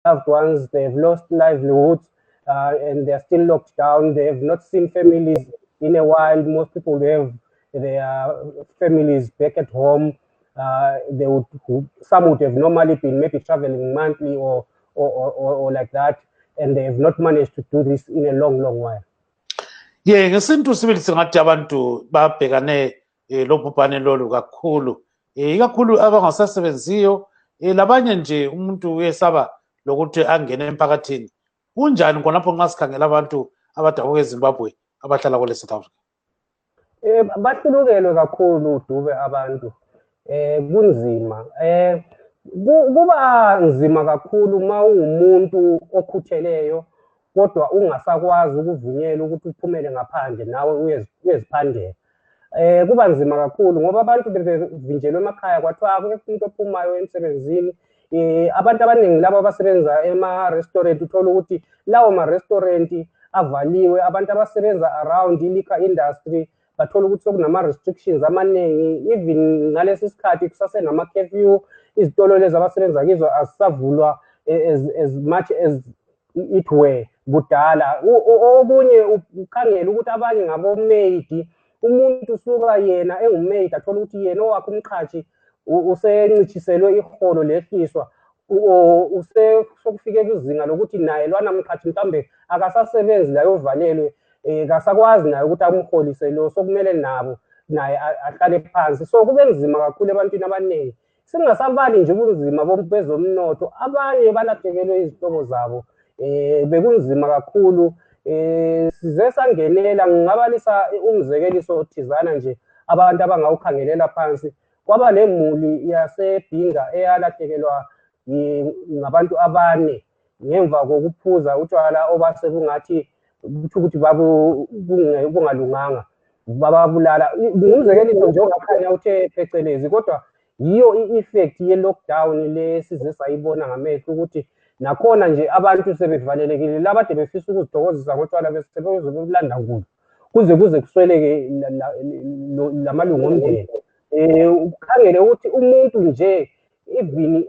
loved ones, they've lost livelihoods, and they're still locked down. They have not seen families in a while. Most people have their families back at home. Some would have normally been maybe traveling monthly or like that, and they have not managed to do this in a long while. Yeah, ngesintu sibili singathi abantu babhekane lobhubhane lolu kakhulu, ikakhulu abangasasebenziyo, labanye nje umuntu uyesaba lokuthi angene emphakathini. Kunjani khonapho nxa sikhangela abantu abadabuka eZimbabwe abahlala kwele South Africa? Bahlulukelwe kakhulu Dube abantu. Kunzima. Kuba nzima kakhulu uma ungumuntu okhutheleyo kodwa ungasakwazi ukuvunyela ukuthi uphumele ngaphandle nawe uyeziphandela. Kuba nzima kakhulu ngoba abantu bevinjelwe emakhaya kwathiwa akekho umuntu ophumayo emsebenzini. Abantu abaningi labo abasebenza ema-restaurant uthola ukuthi lawo ma-restaurant avaliwe. Abantu abasebenza around i-liquor industry bathola ukuthi sokunama-restrictions amaningi, even ngalesi sikhathi kusasenama-curfew. Izitolo lezi abasebenza kizo azisavulwa as much as it were kudala. Okunye ukhangela ukuthi abanye ngabo-maid, umuntu usuka yena engumaid athola ukuthi yena owakhe umqhashi usencitshiselwe iholo lehliswa, sokufike kwizinga lokuthi naye lwana mqhashi mhlawumbe akasasebenzi la yovalelwe, kasakwazi naye ukuthi amholise lo, sokumele nabo naye ahlale phansi. So kube nzima kakhulu ebantwini abaningi. Singasabali nje ubunzima bezomnotho, abanye balahlekelwe izihlobo zabo. Bekunzima kakhulu. Size sangenela, ngingabalisa umzekeliso othizana nje abantu abangawukhangelela phansi. Kwaba lemuli yaseBhinga eyalahlekelwa ngabantu abane ngemva kokuphuza utshwala obase bungathi ukuthi bungalunganga, bababulala. Ngumzekeliso nje ongakhanya uthe phecelezi, kodwa yiyo i-effect ye-lockdown le size sayibona ngamehlo ukuthi nakhona nje abantu sebevalelekile, labade befisa ukuzithokozisa ngotshwala sebezobulanda nkulu kuze kusweleke lamalungu omndeni. Ukhangele ukuthi umuntu nje even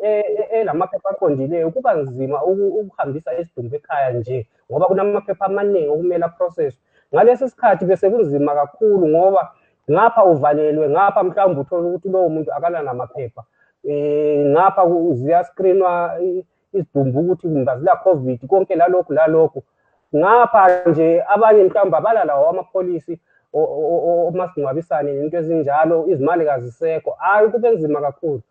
elamaphepha aqondileyo kuba nzima ukuhambisa isidumbu ekhaya nje ngoba kunamaphepha amaningi okumele process. Ngalesi sikhathi bese kunzima kakhulu ngoba ngapha uvalelwe, ngapha mhlawumbe uthola ukuthi lowo muntu akala namaphepha, ngapha ziyascreenwa isidumbu ukuthi ngazila COVID, konke lalokhu. Ngapha nje abanye mhlawumbe abalala amapolisi omasingcwabisane nento ezinjalo, izimali kazisekho. Hayi, kube nzima kakhulu.